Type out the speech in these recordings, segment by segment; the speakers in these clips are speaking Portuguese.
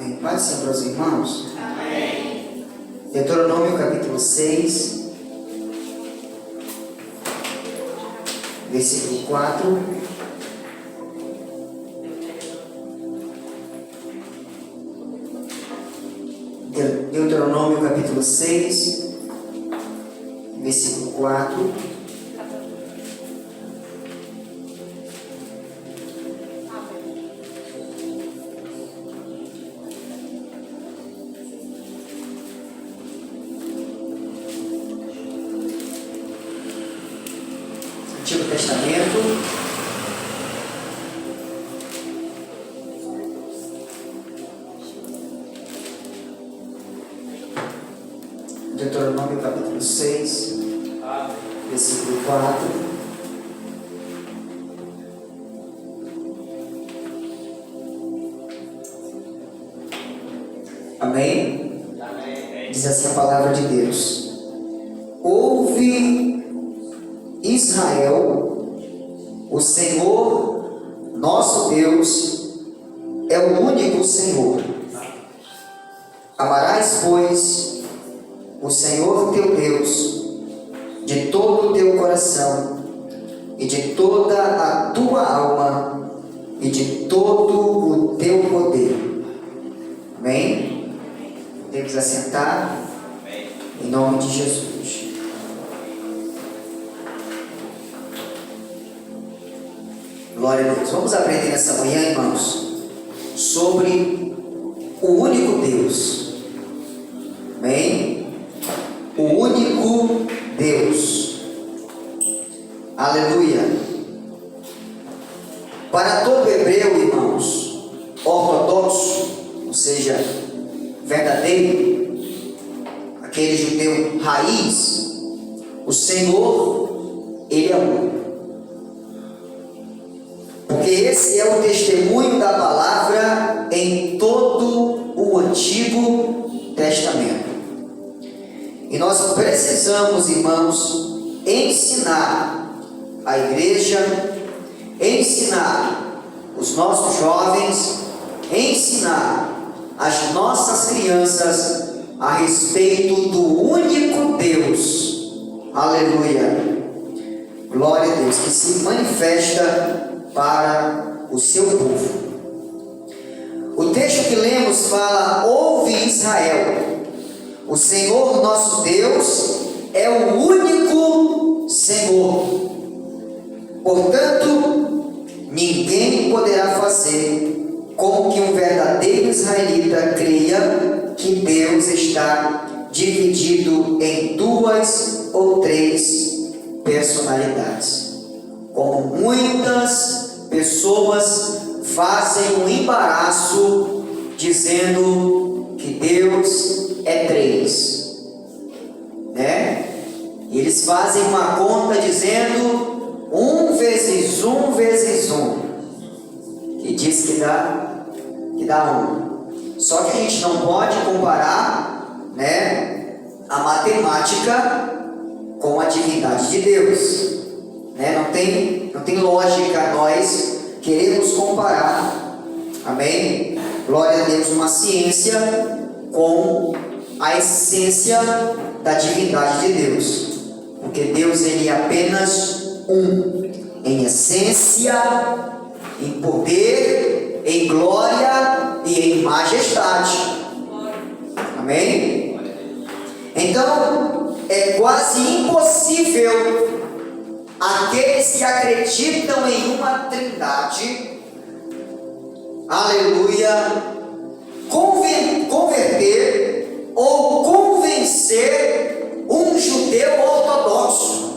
Amém. Paz do Senhor para os irmãos. Amém. Deuteronômio capítulo 6, versículo 4. Deuteronômio capítulo 6, versículo 4. Antigo Testamento. Deuteronômio capítulo 6, versículo 4. Amém? Amém. Diz assim a palavra de Deus: Ouve, Israel, o Senhor nosso Deus é o único Senhor. Amarás, pois, o Senhor teu Deus de todo o teu coração e de toda a tua alma e de todo o teu poder. Amém? Podemos assentar em nome de Jesus. Glória a Deus. Vamos aprender nessa manhã, irmãos, sobre o único Deus. Amém? O único Deus. Aleluia. Para todo hebreu, irmãos, ortodoxo, ou seja, verdadeiro, aquele judeu raiz, o Senhor, Ele é único. Porque esse é o testemunho da palavra em todo o Antigo Testamento. E nós precisamos, irmãos, ensinar a igreja, ensinar os nossos jovens, ensinar as nossas crianças a respeito do único Deus. Aleluia. Glória a Deus, que se manifesta para o seu povo. O texto que lemos fala: Ouve, Israel, o Senhor nosso Deus é o único Senhor. Portanto, ninguém poderá fazer com que um verdadeiro israelita creia que Deus está dividido em duas ou três personalidades, como muitas pessoas fazem um embaraço dizendo que Deus é três, né? E eles fazem uma conta dizendo 1 vezes 1 vezes 1, que diz que dá 1. Só que a gente não pode comparar, né, a matemática com a divindade de Deus, né? Não tem lógica nós queremos comparar, amém? Glória a Deus, uma ciência com a essência da divindade de Deus, porque Deus, Ele é apenas um, em essência, em poder, em glória e em majestade. Amém? Então, é quase impossível aqueles que acreditam em uma trindade, aleluia, converter ou convencer um judeu ortodoxo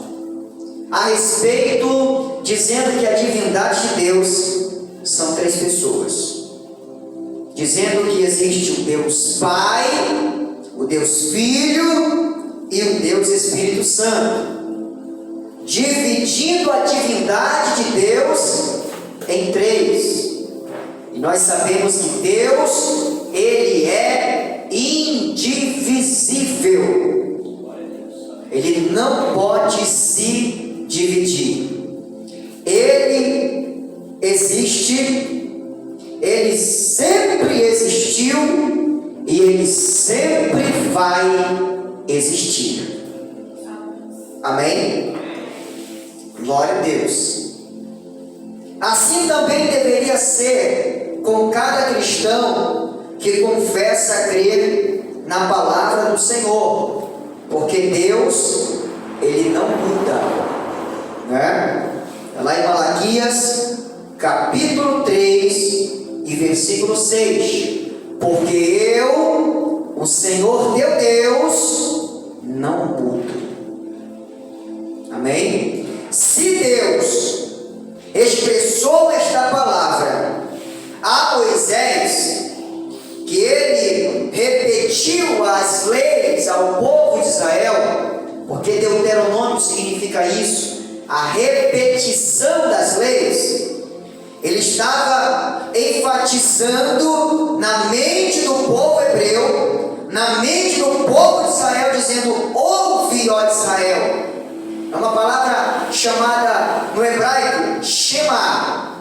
a respeito, dizendo que a divindade de Deus são três pessoas, dizendo que existe o Deus Pai, o Deus Filho e o Deus Espírito Santo, dividindo a divindade de Deus em três. E nós sabemos que Deus, Ele é indivisível. Ele não pode se dividir. Ele existe, Ele sempre existiu existiu e ele sempre vai existir. Amém? Glória a Deus. Assim também deveria ser com cada cristão que confessa crer na palavra do Senhor, porque Deus, Ele não muda, né? Lá em Malaquias, capítulo 3 e versículo 6: porque eu, o Senhor teu Deus, não mudo. Amém? Se Deus expressou esta palavra a Moisés, que ele repetiu as leis ao povo de Israel, porque Deuteronômio significa isso, a repetição das leis. Ele estava enfatizando na mente do povo hebreu, na mente do povo de Israel, dizendo: ouve, ó Israel. É uma palavra chamada no hebraico Shema.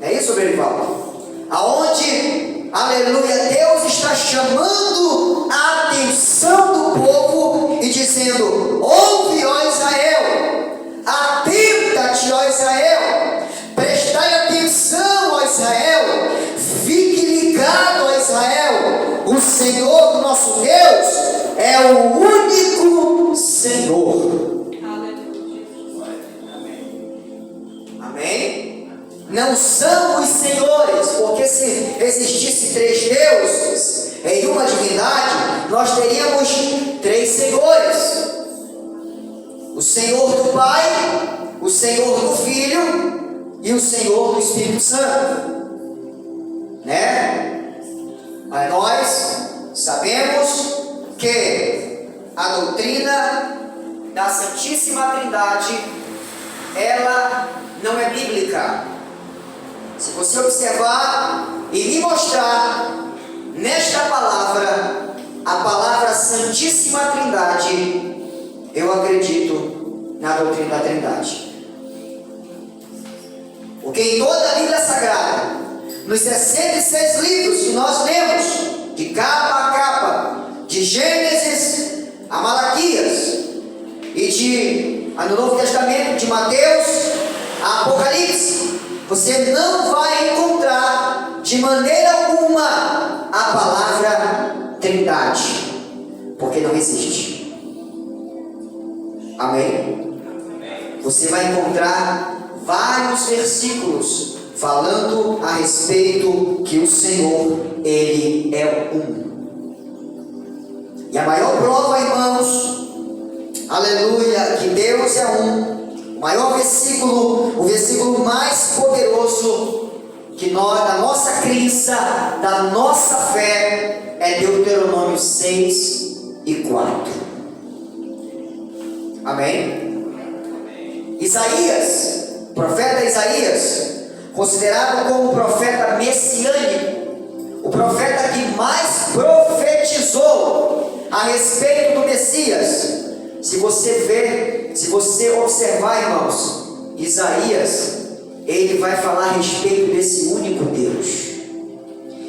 É isso, Berivaldo? Aonde, aleluia, Deus está chamando a atenção do povo e dizendo: ouve, ó Israel, atenta-te, ó Israel, prestai atenção, ó Israel, fique ligado, ó Israel, o Senhor do nosso Deus é o único Senhor. Amém? Não são os senhores, porque se existisse 3 deuses em uma divindade, nós teríamos 3 senhores: o Senhor do Pai, o Senhor do Filho e o Senhor do Espírito Santo, né? Mas nós sabemos que a doutrina da Santíssima Trindade, ela não é bíblica. Se você observar e me mostrar nesta palavra, a palavra Santíssima Trindade, eu acredito na doutrina da Trindade. Porque em toda a Bíblia Sagrada, nos 66 livros que nós lemos, de capa a capa, de Gênesis a Malaquias, e no Novo Testamento, de Mateus a Apocalipse, você não vai encontrar de maneira alguma a palavra Trindade, porque não existe. Amém? Você vai encontrar vários versículos falando a respeito que o Senhor, Ele é um. E a maior prova, irmãos, aleluia, que Deus é um, o maior versículo, o versículo mais poderoso que nós, da nossa crença, da nossa fé, é Deuteronômio 6 e 4. Amém? Isaías, profeta Isaías, considerado como o profeta messiânico, o profeta que mais profetizou a respeito do Messias. Se você observar, irmãos, Isaías, ele vai falar a respeito desse único Deus.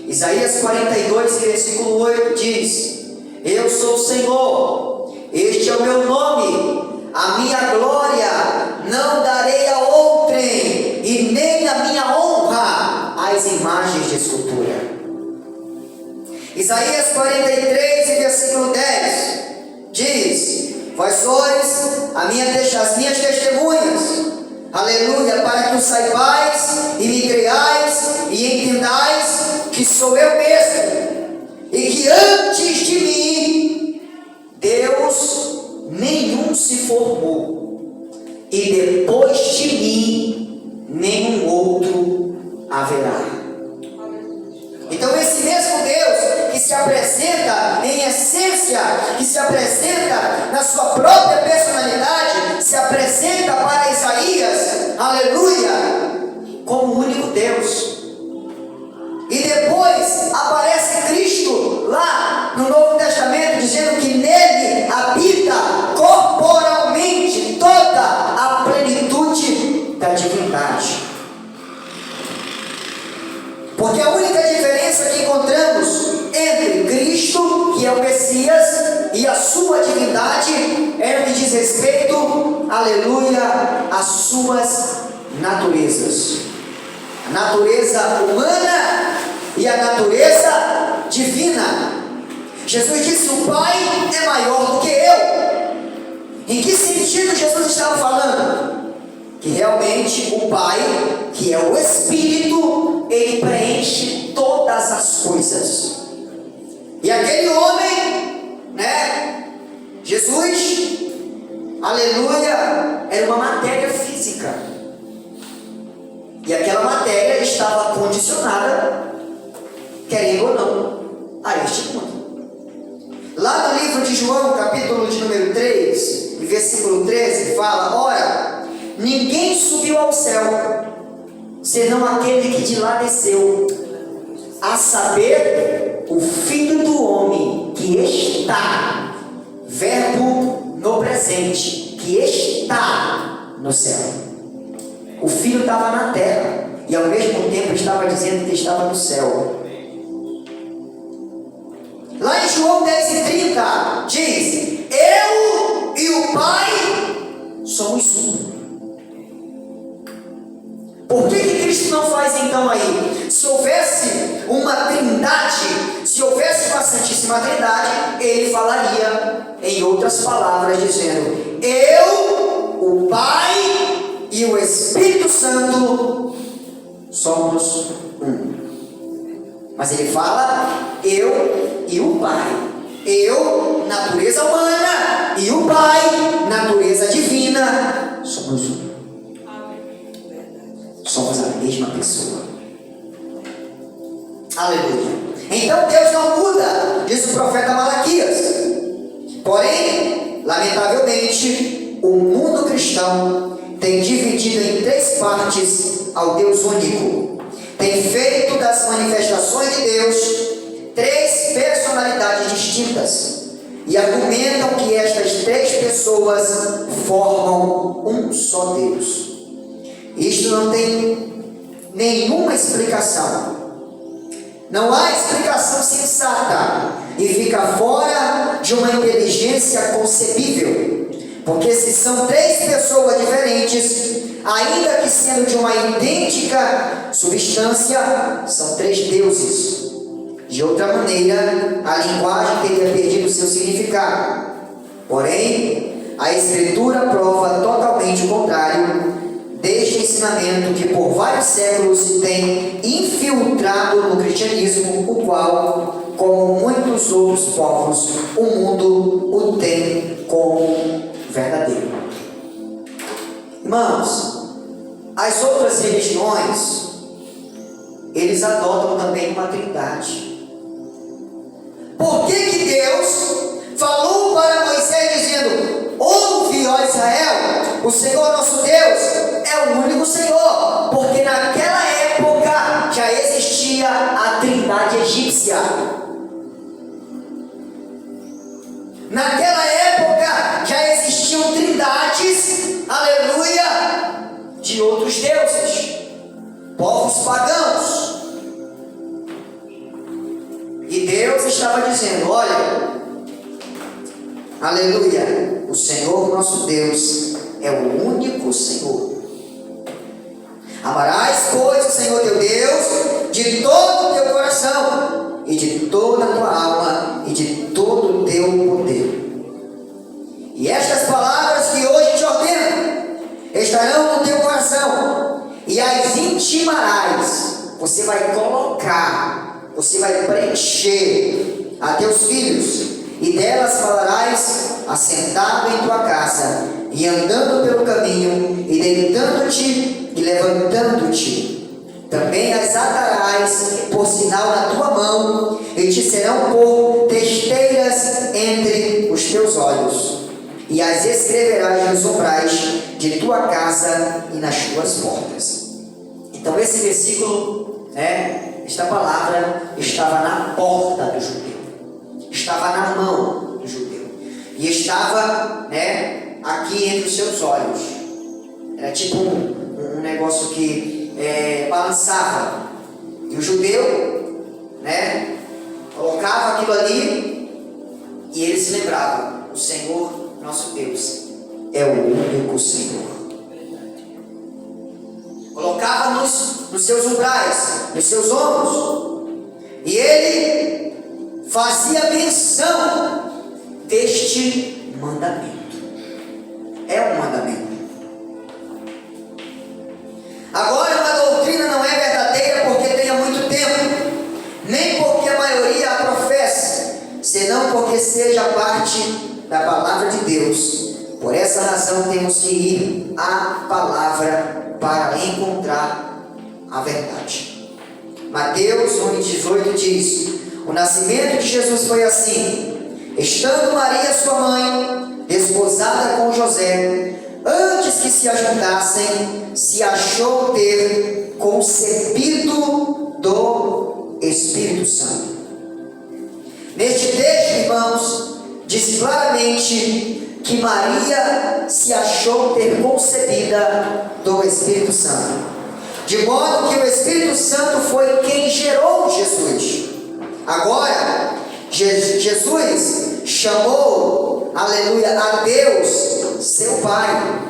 Isaías 42, versículo 8 diz: eu sou o Senhor, este é o meu nome, a minha glória não darei a outrem, e nem a minha honra às imagens de escultura. Isaías 43, versículo 10 diz: vós sois as minhas testemunhas, aleluia, para que o saibais e me creiais e entendais que sou eu mesmo, e que antes de mim Deus nenhum se formou, e depois de mim nenhum outro haverá. Então esse mesmo Deus que se apresenta em essência, que se apresenta na sua própria personalidade, se apresenta para Isaías, aleluia, como o único Deus. E depois aparece Cristo lá no Novo Testamento, dizendo que nele habita corporalmente toda a plenitude da divindade. Porque a única diferença que encontramos entre Cristo, que é o Messias, e a sua divindade é no que diz respeito, aleluia, às suas naturezas. A natureza humana e a natureza divina. Jesus disse: o Pai é maior do que eu. Em que sentido Jesus estava falando? Que realmente o Pai, que é o Espírito, ele preenche todas as coisas. E aquele homem, Jesus, aleluia, era uma matéria física. E aquela matéria estava condicionada, querendo ou não, a este mundo. Lá no livro de João, capítulo de número 3, versículo 13, fala: ora, ninguém subiu ao céu, senão aquele que de lá desceu, a saber, o Filho do Homem, que está, verbo no presente, que está no céu. O Filho estava na terra, e ao mesmo tempo estava dizendo que estava no céu. Lá em João 10:30 diz: eu e o Pai somos um. Por que Cristo não faz então aí? Se houvesse uma trindade, se houvesse uma Santíssima Trindade, ele falaria em outras palavras, dizendo: eu, o Pai e o Espírito Santo somos um. Mas ele fala: eu e o Pai. Eu, natureza humana, e o Pai, natureza divina, somos um. Somos a mesma pessoa. Aleluia. Então Deus não muda, diz o profeta Malaquias. Porém, lamentavelmente, o mundo cristão tem dividido em 3 partes ao Deus único. Tem feito das manifestações de Deus 3 personalidades distintas. E argumentam que estas 3 pessoas formam um só Deus. Isto não tem nenhuma explicação. Não há explicação sensata e fica fora de uma inteligência concebível. Porque se são 3 pessoas diferentes, ainda que sendo de uma idêntica substância, são 3 deuses. De outra maneira, a linguagem teria perdido o seu significado. Porém, a Escritura prova totalmente o contrário deste ensinamento que por vários séculos se tem infiltrado no cristianismo, o qual, como muitos outros povos, o mundo o tem como verdadeiro. Irmãos, as outras religiões, eles adotam também uma trindade. Por que Deus falou para Moisés dizendo: ouve, ó Israel, o Senhor nosso Deus é o único Senhor? Porque naquela época já existia a trindade egípcia. Naquela época já existiam trindades, aleluia, de outros deuses, povos pagãos. E Deus estava dizendo: olha, aleluia, o Senhor nosso Deus é o único Senhor. Amarás, pois, o Senhor teu Deus de todo o teu coração, e de toda a tua alma, e de todo o teu poder. E estas palavras que hoje te ordeno estarão no teu coração, e as intimarás. Você vai colocar, você vai preencher a teus filhos, e delas falarás assentado em tua casa, e andando pelo caminho, e deitando-te e levantando-te. Também as atarás por sinal na tua mão, e te serão por testeiras entre os teus olhos, e as escreverás nos umbrais de tua casa e nas tuas portas. Então esse versículo, esta palavra estava na porta do judeu, estava na mão do judeu, e estava aqui entre os seus olhos. Era tipo um negócio que balançava. E o judeu, né, colocava aquilo ali e ele se lembrava: o Senhor, nosso Deus, é o único Senhor. Colocava nos seus umbrais, nos seus ombros, e ele fazia menção deste mandamento. É um mandamento. Agora, uma doutrina não é verdadeira porque tenha muito tempo, nem porque a maioria a professa, senão porque seja parte da palavra de Deus. Por essa razão temos que ir à palavra para encontrar a verdade. Mateus 1,18 diz: o nascimento de Jesus foi assim: estando Maria sua mãe desposada com José, antes que se ajuntassem, se achou ter concebido do Espírito Santo. Neste texto, irmãos, diz claramente que Maria se achou ter concebida do Espírito Santo, de modo que o Espírito Santo foi quem gerou Jesus. Agora, Jesus chamou, aleluia, a Deus, seu Pai.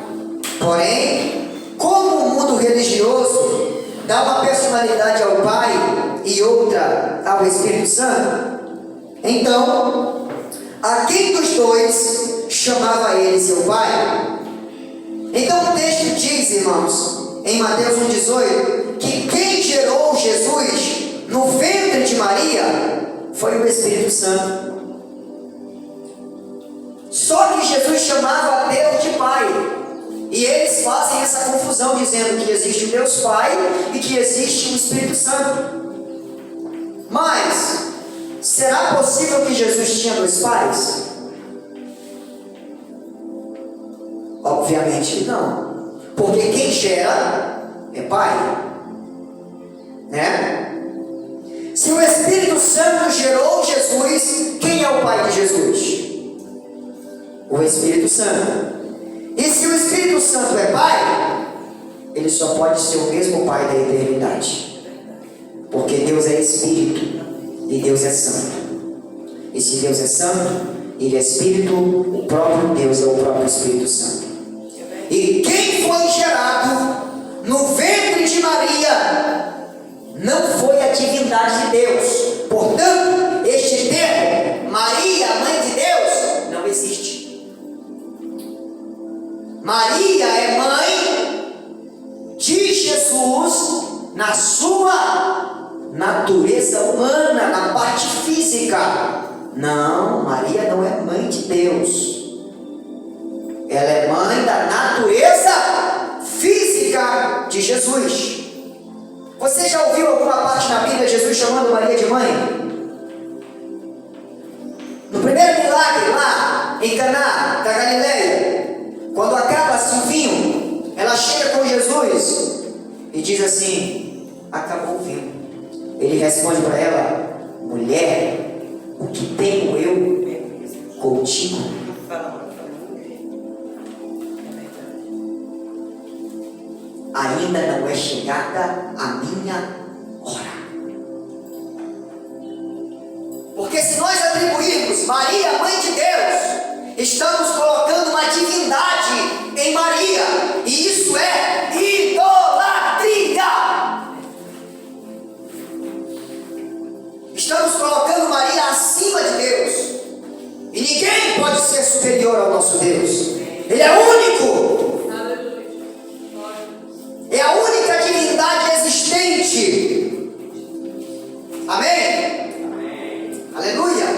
Porém, como o mundo religioso dá uma personalidade ao Pai e outra ao Espírito Santo, então, a quem dos dois chamava ele seu Pai? Então o texto diz, irmãos, em Mateus 1,18, que quem gerou Jesus no ventre de Maria foi o Espírito Santo. Só que Jesus chamava a Deus de Pai, e eles fazem essa confusão dizendo que existe o Deus Pai e que existe o Espírito Santo. Mas será possível que Jesus tinha dois pais? Obviamente não, porque quem gera é Pai, né? Se o Espírito Santo gerou Jesus, quem é o Pai de Jesus? O Espírito Santo. E se o Espírito Santo é Pai, ele só pode ser o mesmo Pai da eternidade, porque Deus é Espírito e Deus é Santo. E se Deus é Santo, Ele é Espírito, o próprio Deus é o próprio Espírito Santo. E quem foi gerado no ventre de Maria não foi a divindade de Deus. Portanto, este termo, Maria, mãe de Deus, não existe. Maria é mãe de Jesus na sua natureza humana, na parte física. Não, Maria não é mãe de Deus. Ela é mãe da natureza física de Jesus. Você já ouviu alguma parte na Bíblia Jesus chamando Maria de mãe? No primeiro milagre lá em Caná da Galileia, quando acaba-se o vinho, ela chega com Jesus e diz assim: acabou o vinho. Ele responde para ela: mulher, o que tenho eu contigo? Ainda não é chegada a minha hora. Porque se nós atribuirmos Maria, mãe de Deus, estamos colocando uma divindade em Maria, e isso é idolatria. Estamos colocando Maria acima de Deus, e ninguém pode ser superior ao nosso Deus. Ele é único. É a única divindade existente. Amém? Amém. Aleluia.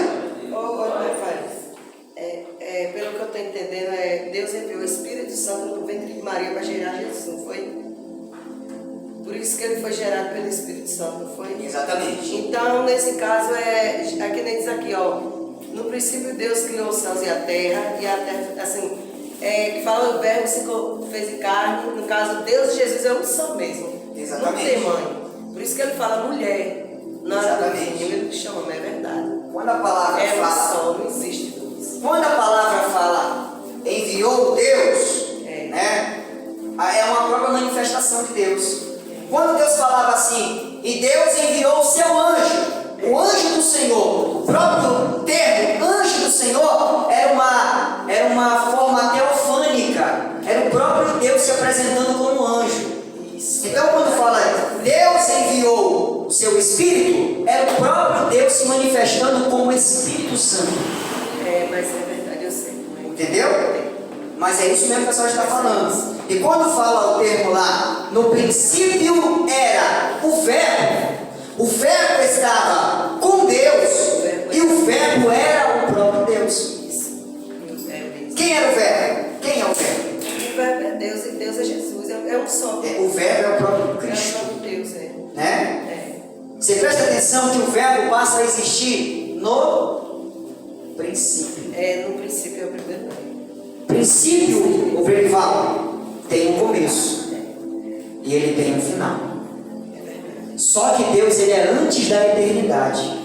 Pelo que eu estou entendendo, Deus enviou o Espírito Santo no ventre de Maria para gerar Jesus, não foi? Por isso que ele foi gerado pelo Espírito Santo, não foi? Exatamente. Então, nesse caso, é que nem diz aqui, ó. No princípio, Deus criou os céus e a terra, assim, que fala o verbo se fez carne. No caso, Deus e Jesus é um só mesmo. Exatamente. Não tem mãe. Por isso que ele fala mulher. Não exatamente. Ele chama, mas é verdade. Quando a palavra fala, só, não existe dois. quando a palavra fala enviou Deus, né? É uma própria manifestação de Deus. Quando Deus falava assim, e Deus enviou seu Espírito, era o próprio Deus se manifestando como Espírito Santo. Mas é verdade, eu sei. Entendeu? Mas é isso mesmo que a pessoa está falando. E quando fala o termo lá, no princípio era o verbo estava com Deus, e o verbo era o próprio Deus. Quem era o verbo? Quem é o verbo? O verbo é Deus, e Deus é Jesus, é um só. O verbo é o próprio Cristo. É o próprio Deus, Né? Você presta atenção que o verbo passa a existir no princípio. No princípio é o primeiro nome. Princípio, o verbo fala, tem um começo e ele tem um final. Só que Deus, ele é antes da eternidade.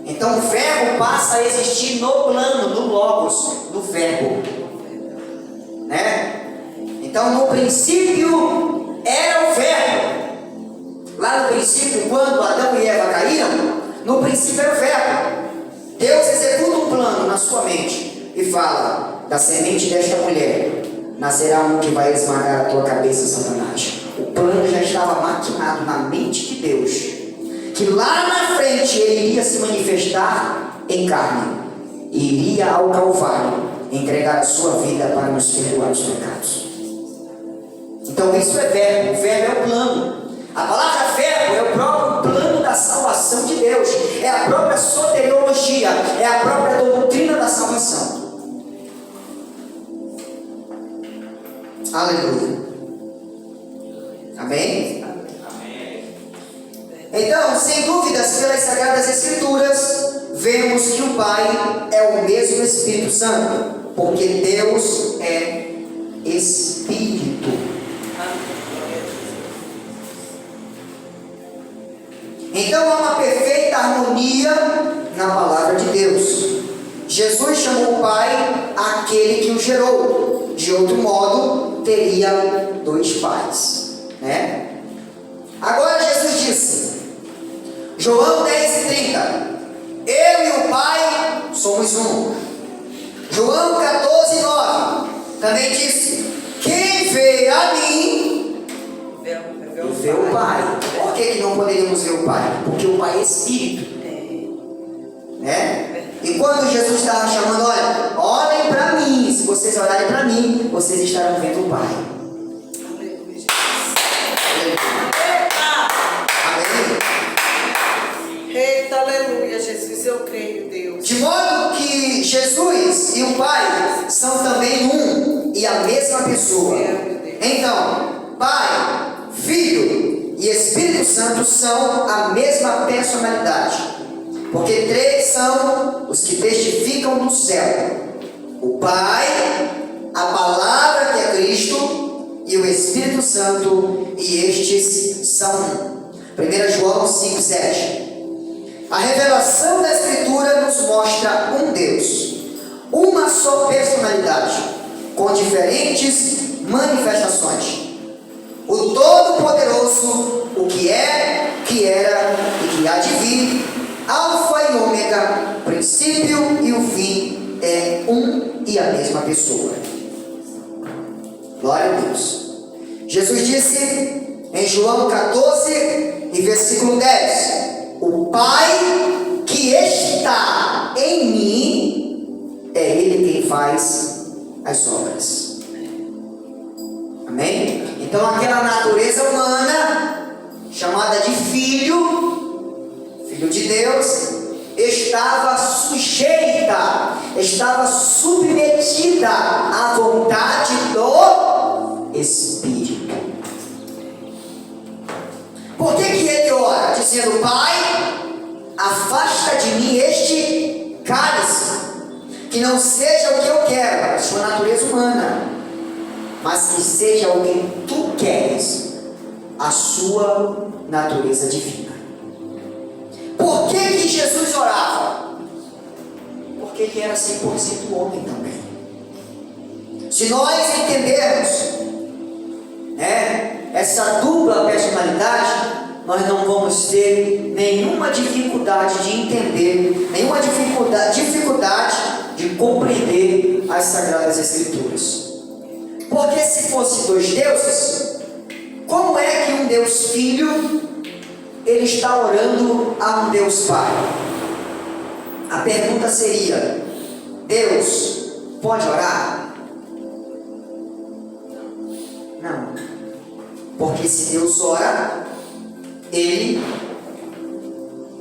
Então o verbo passa a existir no plano, no logos, do verbo, né? Então no princípio era o verbo. Lá no princípio, quando Adão e Eva caíram, no princípio era o verbo. Deus executa um plano na sua mente e fala: da semente desta mulher nascerá um que vai esmagar a tua cabeça, Satanás. O plano já estava maquinado na mente de Deus, que lá na frente ele iria se manifestar em carne e iria ao Calvário entregar a sua vida para nos perdoar os pecados. Então isso é verbo, o verbo é o plano. A palavra verbo é o próprio plano da salvação de Deus, é a própria soteriologia, é a própria doutrina da salvação. Aleluia. Amém? Então, sem dúvidas, pelas Sagradas Escrituras, vemos que o Pai é o mesmo Espírito Santo, porque Deus é Espírito. Então há uma perfeita harmonia na palavra de Deus. Jesus chamou o Pai aquele que o gerou. De outro modo, teria dois pais, né? Agora Jesus disse, João 10:30, eu e o Pai somos um. João 14:9 também disse, quem vê a mim vê o Pai. Por que não poderíamos ver o Pai? Porque o Pai é Espírito, né? E quando Jesus estava chamando, olha, olhem para mim, se vocês olharem para mim, vocês estarão vendo o Pai. Aleluia. Amém? Eita, aleluia, Jesus, eu creio, Deus. De modo que Jesus e o Pai são também um e a mesma pessoa. Então, Pai, Filho e Espírito Santo são a mesma personalidade. Porque três são os que testificam no céu: o Pai, a palavra que é Cristo e o Espírito Santo, e estes são um. 1 João 5:7. A revelação da Escritura nos mostra um Deus, uma só personalidade, com diferentes manifestações. O Todo-Poderoso, o que é, que era e que há de vir, Alfa e Ômega, o princípio e o fim, é um e a mesma pessoa. Glória a Deus. Jesus disse em João 14 e versículo 10: o Pai que está em mim, é Ele quem faz as obras. Amém? Então aquela natureza humana, chamada de filho de Deus, estava sujeita, estava submetida à vontade do Espírito. Por que ele ora? Dizendo: Pai, afasta de mim este cálice, que não seja o que eu quero, a sua natureza humana, mas que seja o que tu queres, a sua natureza divina. Por que Jesus orava? Porque ele era 100% homem também. Se nós entendermos, essa dupla personalidade, nós não vamos ter nenhuma dificuldade de entender, nenhuma dificuldade de compreender as Sagradas Escrituras. Porque se fosse dois deuses, como é que um Deus Filho ele está orando a um Deus Pai. A pergunta seria: Deus pode orar? Não. Porque se Deus ora, ele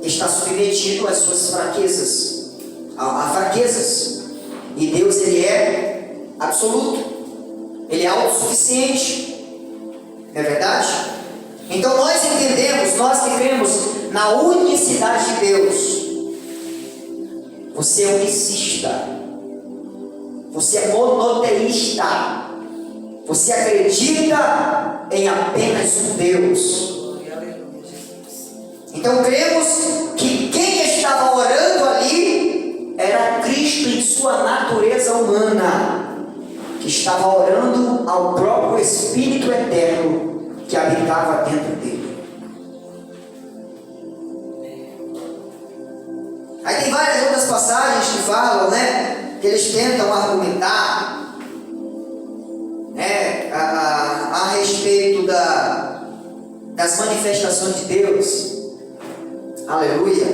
está submetido às suas fraquezas, a fraquezas. E Deus, ele é absoluto, ele é autossuficiente. Não é verdade? Então nós entendemos, nós que cremos na unicidade de Deus. Você é unicista, você é monoteísta, você acredita em apenas um Deus. Então cremos que quem estava orando ali era Cristo em sua natureza humana, que estava orando ao próprio Espírito Eterno que habitava dentro dele. Aí tem várias outras passagens que falam, que eles tentam argumentar, a respeito das manifestações de Deus. Aleluia.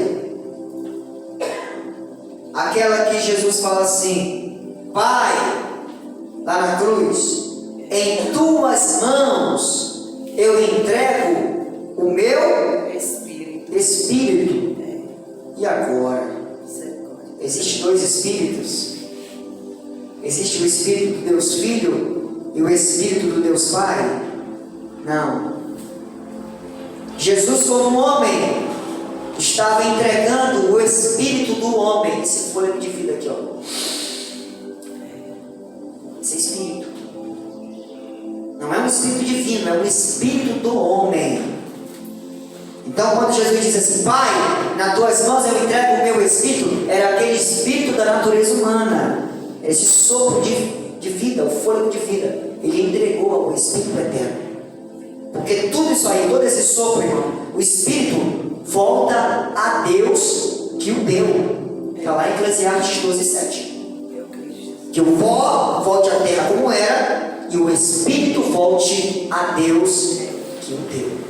Aquela que Jesus fala assim: Pai, lá na cruz, em tuas mãos eu entrego o meu espírito. E agora? Existem dois espíritos. Existe o Espírito do Deus Filho e o Espírito do Deus Pai? Não. Jesus, como homem, estava entregando o Espírito do homem. Esse fôlego de vida aqui, ó. Esse Espírito não é um Espírito divino, é um Espírito do homem. Então, quando Jesus diz assim: Pai, nas tuas mãos eu entrego o meu Espírito, era aquele Espírito da natureza humana, esse sopro de vida, o fôlego de vida. Ele entregou ao Espírito Eterno. Porque tudo isso aí, todo esse sopro, irmão, o Espírito volta a Deus que o deu. Está lá em Eclesiastes 12:7. Que o pó volte à terra como era, e o Espírito volte a Deus que o deu.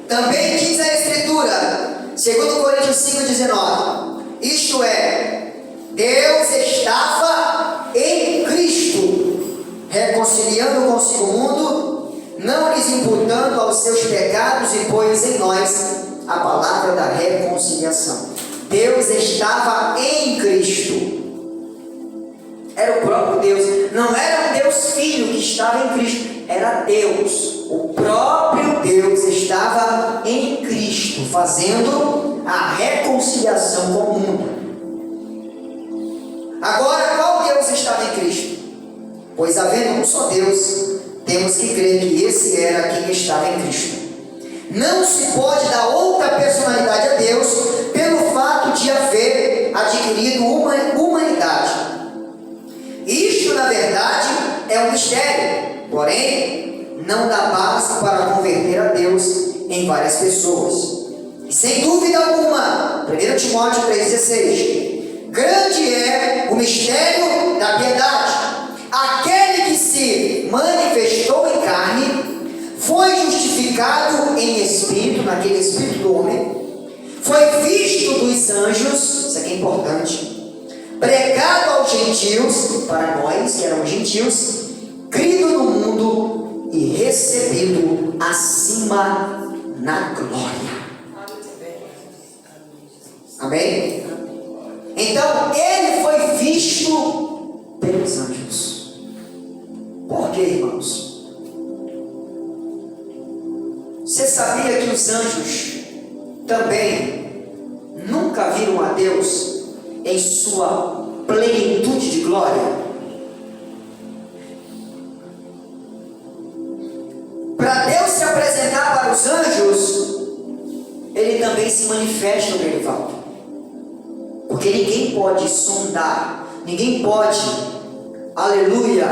Também diz a Escritura, 2 Coríntios 5,19, isto é, Deus estava em Cristo, reconciliando consigo o mundo, não lhes imputando aos seus pecados, e pôs em nós a palavra da reconciliação. Deus estava em Cristo. Era o próprio Deus, não era um Deus Filho que estava em Cristo, era Deus, o próprio Deus estava em Cristo, fazendo a reconciliação com o mundo. Agora, qual Deus estava em Cristo? Pois havendo um só Deus, temos que crer que esse era quem estava em Cristo. Não se pode dar outra personalidade a Deus pelo fato de haver adquirido uma humanidade. Isto, na verdade, é um mistério, porém, não dá base para converter a Deus em várias pessoas. E sem dúvida alguma, 1 Timóteo 3,16, grande é o mistério da piedade. Aquele que se manifestou em carne, foi justificado em espírito, naquele espírito do homem, foi visto dos anjos, isso aqui é importante, pregado aos gentios, para nós que éramos gentios, crido no mundo e recebido acima na glória. Amém? Então, ele foi visto pelos anjos. Por quê, irmãos? Você sabia que os anjos também nunca viram a Deus em sua plenitude de glória? Para Deus se apresentar para os anjos, ele também se manifesta no Erivaldo. Porque ninguém pode sondar, ninguém pode, aleluia,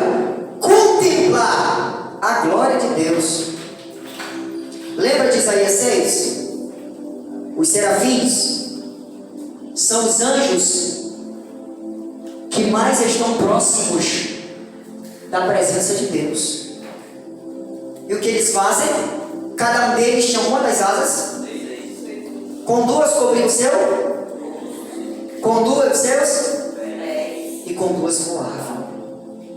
contemplar a glória de Deus. Lembra de Isaías 6? Os serafins são os anjos que mais estão próximos da presença de Deus. E o que eles fazem? Cada um deles tinha quantas asas? Com duas cobriam o seu? Com duas os seus? E com duas voavam.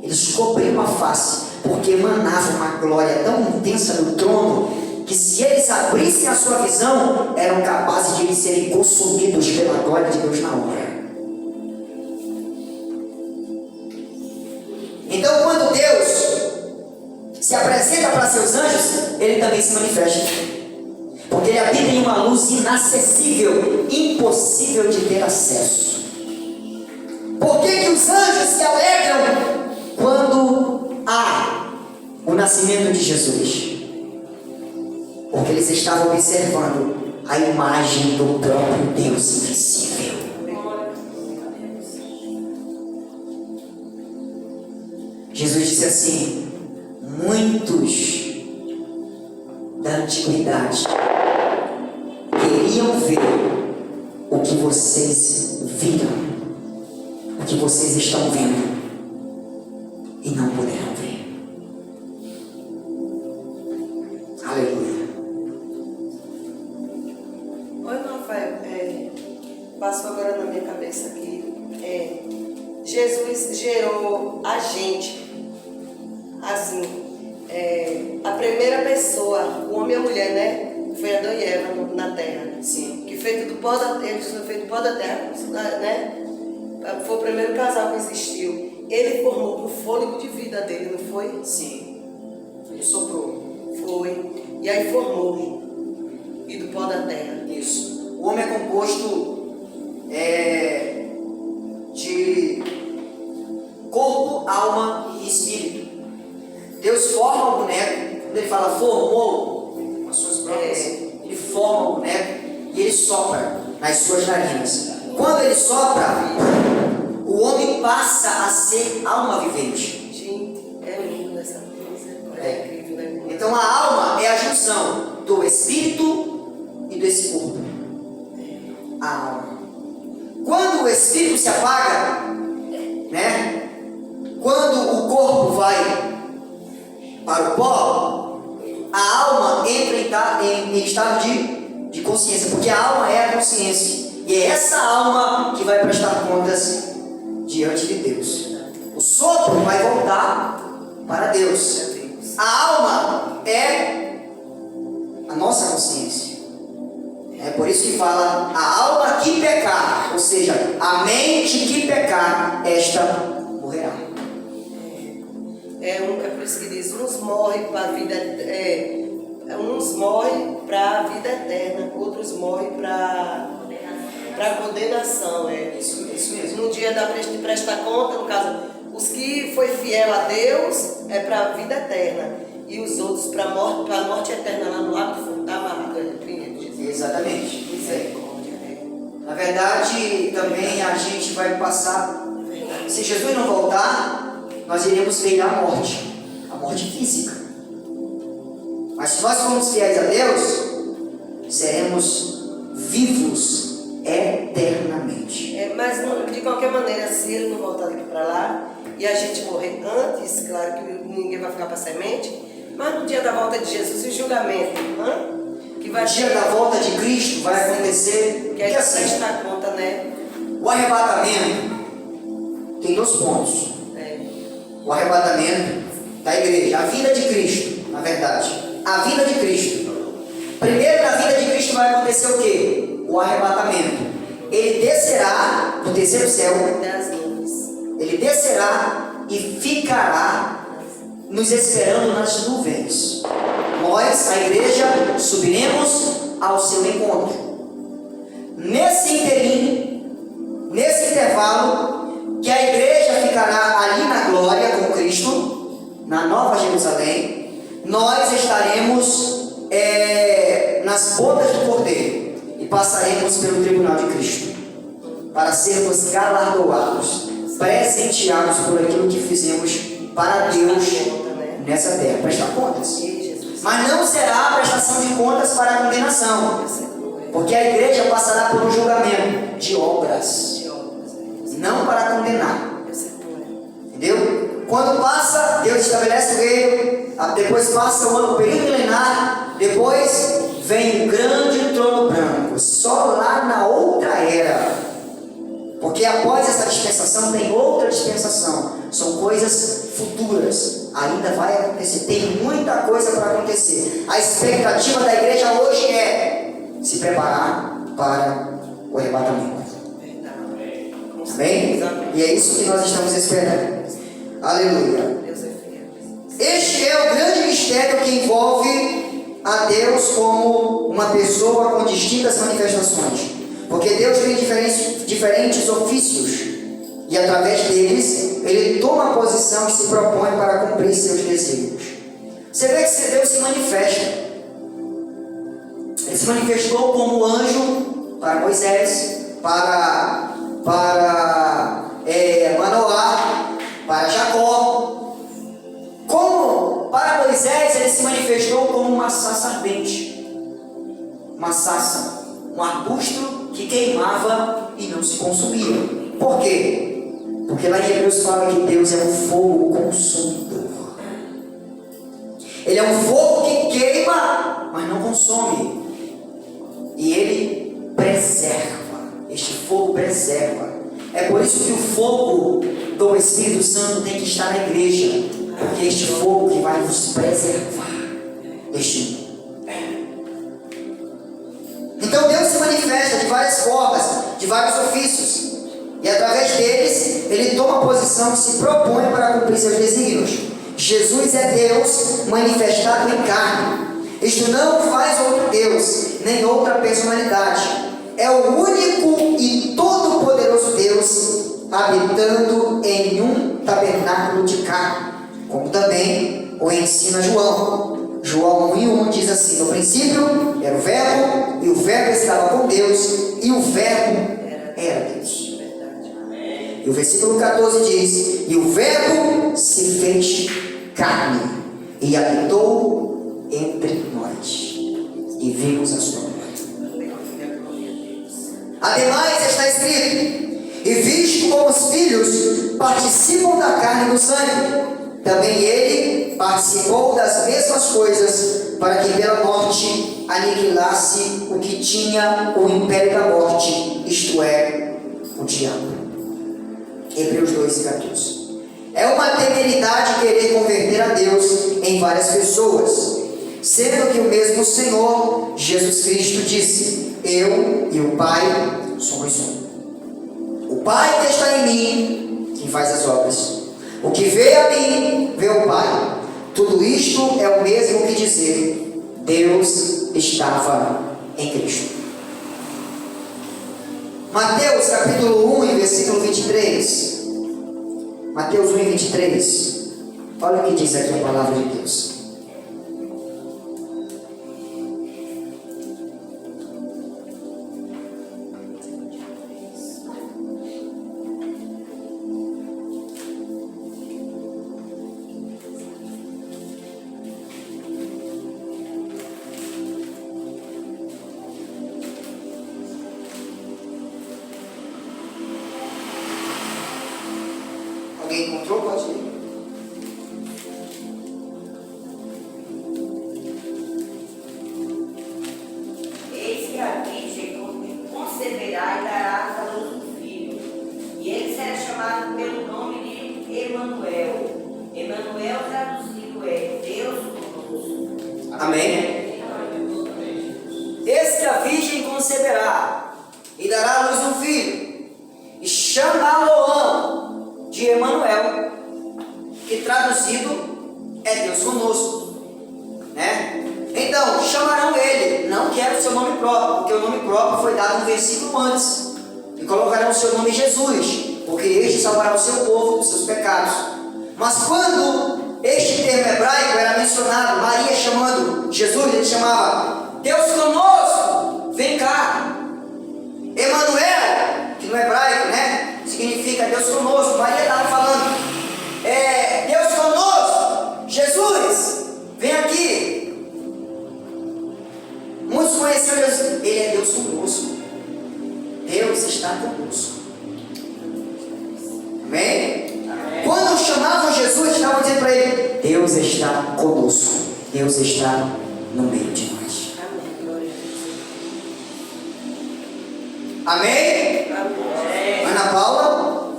Eles cobriam a face, porque emanava uma glória tão intensa do trono, que se eles abrissem a sua visão, eram capazes de eles serem consumidos pela glória de Deus na hora. Então, quando Deus se apresenta para seus anjos, Ele também se manifesta. Porque Ele habita em uma luz inacessível, impossível de ter acesso. Por que os anjos se alegram quando há o nascimento de Jesus? Porque eles estavam observando a imagem do próprio Deus invisível. Jesus disse assim: muitos da antiguidade queriam ver o que vocês viram, o que vocês estão vendo, e não puderam ver. Aleluia. Oi, Rafael, passou agora na minha cabeça aqui. Jesus gerou a gente, assim, a primeira pessoa, o homem e a mulher, né? Foi Adão e Eva na terra. Sim. Que feito do pó da terra, eles foram feitos do pó da terra, né? Foi o primeiro casal que existiu. Ele formou com o fôlego de vida dele, não foi? Sim. Ele soprou. Foi. E aí formou. E do pó da terra. Isso. O homem é composto de corpo, alma e espírito. Deus forma o boneco. Quando ele fala formou com as suas próprias, ele forma o boneco e ele sopra nas suas narinas. Quando ele sopra, o homem passa a ser alma vivente. Gente, é lindo essa coisa. É incrível, né? Então a alma é a junção do espírito e desse corpo. A alma. Quando o espírito se apaga, né? Quando o corpo vai para o pó, a alma entra em estado de consciência, porque a alma é a consciência. E é essa alma que vai prestar contas diante de Deus. O sopro vai voltar para Deus. A alma é a nossa consciência. É por isso que fala: a alma que pecar, ou seja, a mente que pecar, esta morrerá. É por isso que diz: uns morrem para a vida, uns morrem para a vida eterna, outros morrem para a condenação. Isso mesmo. No dia de prestar conta, no caso, os que foi fiel a Deus é para a vida eterna, e os outros para a morte eterna lá no lago do fogo. Está amarrado ali, Jesus. Exatamente. Misericórdia. Na verdade, também a gente vai passar. Se Jesus não voltar, nós iremos beirar a morte física. Mas se nós formos fiéis a Deus, seremos vivos eternamente. Mas de qualquer maneira, se ele não voltar daqui para lá e a gente morrer antes, claro que ninguém vai ficar para semente, mas no dia da volta de Jesus, o julgamento, que vai No dia da volta de Cristo vai acontecer. que aí presta conta, né? O arrebatamento tem 2 pontos. O arrebatamento da igreja, a vinda de Cristo, na verdade. A vinda de Cristo. Primeiro, na vinda de Cristo vai acontecer o quê? O arrebatamento. Ele descerá do terceiro céu. Ele descerá e ficará nos esperando nas nuvens. Nós, a igreja, subiremos ao seu encontro. Nesse interim, nesse intervalo, que a igreja ficará ali na glória com Cristo, na Nova Jerusalém, nós estaremos nas bodas do Cordeiro e passaremos pelo tribunal de Cristo para sermos galardoados, presenteados por aquilo que fizemos para Deus nessa terra. Prestar contas. Mas não será a prestação de contas para a condenação, porque a igreja passará por um julgamento de obras, não para condenar. Entendeu? Quando passa, Deus estabelece o reino, depois passa o período milenar, depois vem um grande trono branco, só lá na outra era. Porque após essa dispensação tem outra dispensação, são coisas futuras, ainda vai acontecer, tem muita coisa para acontecer. A expectativa da igreja hoje é se preparar para o arrebatamento. Amém? E é isso que nós estamos esperando. Aleluia. Este é o grande mistério que envolve a Deus como uma pessoa com distintas manifestações. Porque Deus tem diferentes ofícios, e através deles Ele toma a posição e se propõe para cumprir seus desígnios. Você vê que Deus se manifesta. Ele se manifestou como anjo para Moisés, para Manoá, para Jacó. Como para Moisés ele se manifestou como uma sarça ardente, uma sarça, um arbusto que queimava e não se consumia. Por quê? Porque lá em Hebreus fala que Deus é um fogo consumidor. Ele é um fogo que queima, mas não consome. E ele preserva. Este fogo preserva. É por isso que o fogo do Espírito Santo tem que estar na igreja. Porque é este fogo que vai nos preservar deste mundo. Então Deus se manifesta de várias formas, de vários ofícios, e através deles Ele toma posição e se propõe para cumprir seus desígnios. Jesus é Deus manifestado em carne. Isto não faz outro Deus, nem outra personalidade. É o único e todo-poderoso Deus habitando em um tabernáculo de carne, como também o ensina João. João 1:1 diz assim: no princípio era o verbo, e o verbo estava com Deus, e o verbo era Deus. E o versículo 14 diz: e o verbo se fez carne, e habitou entre nós, e vimos a sua glória. Ademais está escrito: e visto como os filhos participam da carne e do sangue, também ele participou das mesmas coisas, para que pela morte aniquilasse o que tinha o império da morte, isto é, o diabo. Hebreus 2:14. É uma temeridade querer converter a Deus em várias pessoas, sendo que o mesmo Senhor Jesus Cristo disse: eu e o Pai somos um. O Pai que está em mim, quem faz as obras. O que vê a mim, vê o Pai. Tudo isto é o mesmo que dizer: Deus estava em Cristo. Mateus capítulo 1, versículo 23. Mateus 1:23. Olha o que diz aqui a palavra de Deus. Alguém encontrou? Pode ler. Eis que a virgem conceberá e dará à luz um filho, e ele será chamado pelo nome de Emanuel. Emanuel traduzido é Deus conosco. Amém? Eis que a virgem conceberá e dará à luz um filho, e chamá-lo-ão de Emanuel, que traduzido é Deus conosco, né? Então chamarão ele, não quero o seu nome próprio, porque o nome próprio foi dado um versículo antes, e colocarão o seu nome Jesus, porque este salvará o seu povo dos seus pecados. Mas quando este termo hebraico era mencionado, Maria chamando Jesus, ele chamava Deus conosco, vem cá. Emanuel, que no hebraico, né, significa Deus conosco. Maria estava falando, Deus conosco, Jesus, vem aqui. Muitos conheceram Jesus, ele é Deus conosco. Deus está conosco. Amém? Quando chamavam Jesus Deus está conosco. Deus está no meio de nós. Amém? Amém. Ana Paula?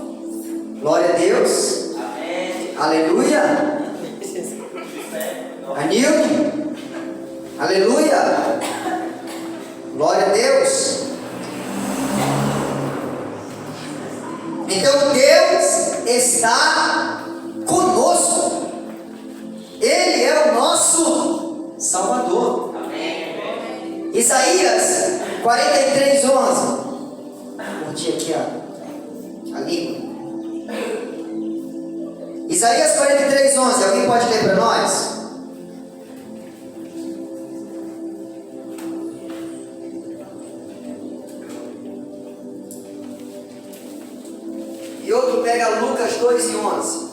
Glória a Deus. Amém. Aleluia. Anilton? Aleluia. Glória a Deus. Então Deus está conosco. Ele é o nosso Salvador. Amém. Isaías 43, 11. Curti aqui a língua. Isaías 43, 11. Alguém pode ler para nós? E outro pega Lucas 2 e 11.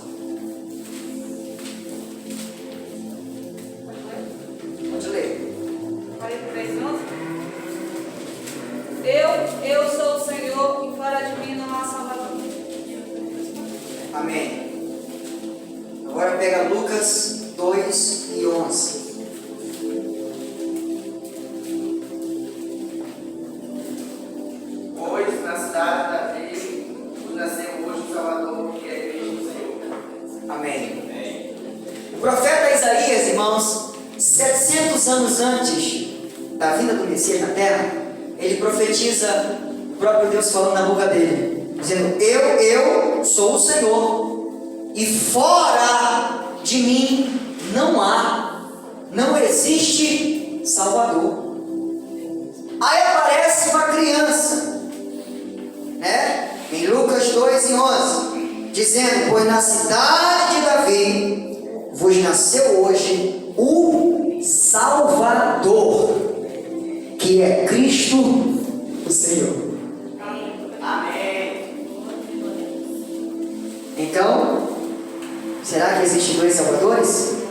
Pode ler. 43:11. Eu sou o Senhor e fora de mim não há salvador. Amém. Agora pega Lucas 2 e 11. Pois na cidade de Davi nos nasceu hoje o Salvador, que é Cristo o Senhor. Amém. Amém. O profeta Isaías, irmãos, 700 anos antes da vinda do Messias na terra, ele profetiza o próprio Deus falando na boca dele, dizendo: Eu sou o Senhor, e fora de mim não existe Salvador. Aí aparece uma criança, né? Em Lucas 2 e 11, dizendo: Pois na cidade de Davi vos nasceu hoje o Salvador, que é Cristo o Senhor. Amém. Então, será que existem dois Salvadores?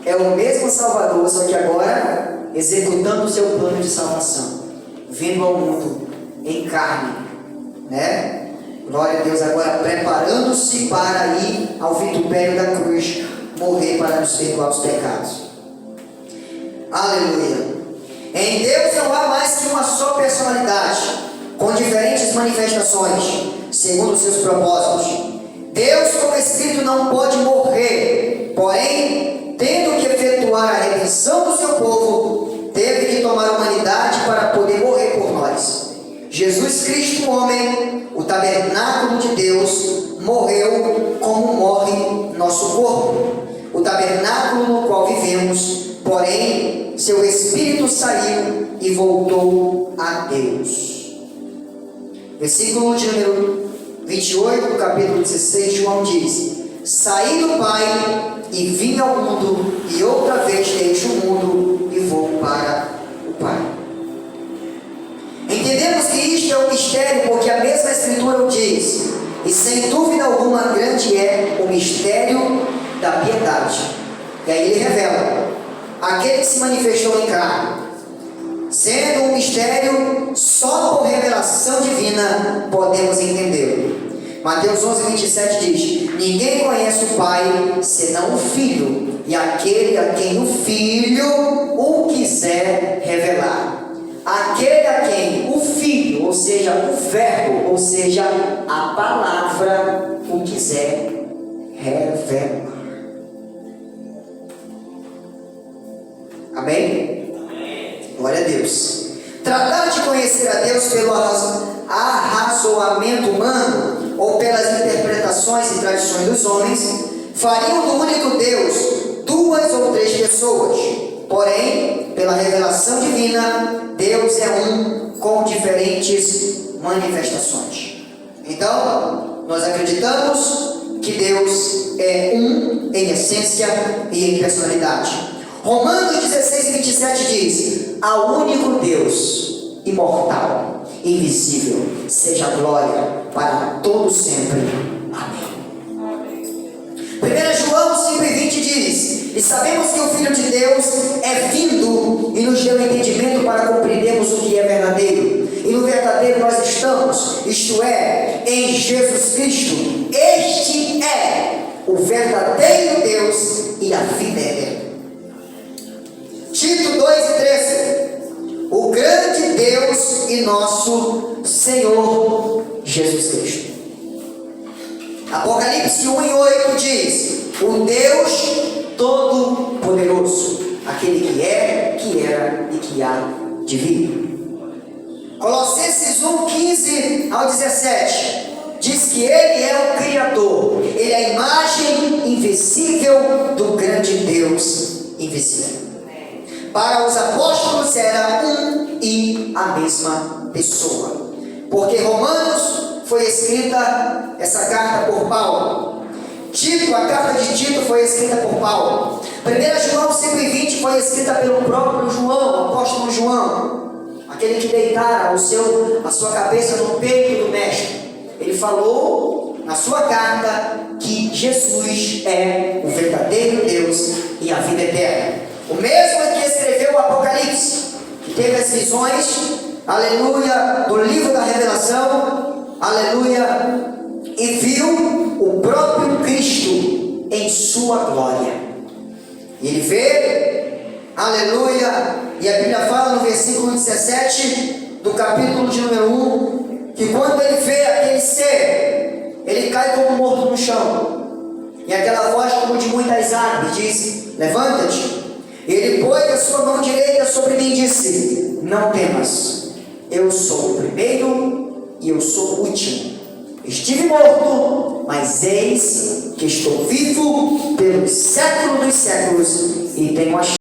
É o mesmo Salvador, só que agora executando o seu plano de salvação, vindo ao mundo em carne, né? Glória a Deus, agora preparando-se para ir ao vitupério da cruz, morrer para nos perdoar os pecados. Aleluia. Em Deus não há mais que uma só personalidade, com diferentes manifestações, segundo os seus propósitos. Deus, como Espírito, não pode morrer, porém, tendo que efetuar a redenção do seu povo, teve que tomar a humanidade para poder morrer por nós. Jesus Cristo, homem, o tabernáculo de Deus, morreu como morre nosso corpo, o tabernáculo no qual vivemos, porém, seu Espírito saiu e voltou a Deus. Versículo de número 28 do capítulo 16, João diz: Saí do Pai e vim ao mundo, e outra vez deixo o mundo e vou para o Pai. Entendemos que isto é um mistério, porque a mesma Escritura o diz, e sem dúvida alguma grande é o mistério da piedade. E aí ele revela: aquele que se manifestou em carne, sendo um mistério, só por revelação divina podemos entendê-lo. Mateus 11:27 diz: Ninguém conhece o Pai senão o Filho, e aquele a quem o Filho o quiser revelar. Aquele a quem o Filho, ou seja, o Verbo, ou seja, a palavra, o quiser revelar. Amém? Glória a Deus. Tratar de conhecer a Deus pelo arrazoamento humano ou pelas interpretações e tradições dos homens fariam do único Deus duas ou três pessoas. Porém, pela revelação divina, Deus é um com diferentes manifestações. Então, nós acreditamos que Deus é um em essência e em personalidade. Romanos 16:27 diz: Ao único Deus, imortal, invisível, seja a glória para todo sempre. Amém. 1 João 5:20 diz: E sabemos que o Filho de Deus é vindo e nos deu entendimento para compreendermos o que é verdadeiro. E no verdadeiro nós estamos, isto é, em Jesus Cristo. Este é o verdadeiro Deus e a nosso Senhor Jesus Cristo. Apocalipse 1:8 diz: o Deus Todo-Poderoso, aquele que é, que era e que há de vir. Colossenses 1:15 ao 17 diz que Ele é o Criador, Ele é a imagem invisível do grande Deus invisível. Para os apóstolos era um e a mesma pessoa, porque Romanos foi escrita essa carta por Paulo. Tito, a carta de Tito foi escrita por Paulo. 1 João 5:20 foi escrita pelo próprio João, o apóstolo João, aquele que deitara a sua cabeça no peito do mestre. Ele falou na sua carta que Jesus é o verdadeiro Deus e a vida eterna. O mesmo que escreveu o Apocalipse, que teve as visões, aleluia, do livro da revelação, aleluia, e viu o próprio Cristo em sua glória. E ele vê, aleluia, e a Bíblia fala no versículo 17 do capítulo de número 1, que quando ele vê aquele ser, ele cai como morto no chão. E aquela voz como de muitas águas diz: levanta-te. Ele pôs a sua mão direita sobre mim e disse: não temas, eu sou o primeiro e eu sou o último. Estive morto, mas eis que estou vivo pelos séculos dos séculos e tenho a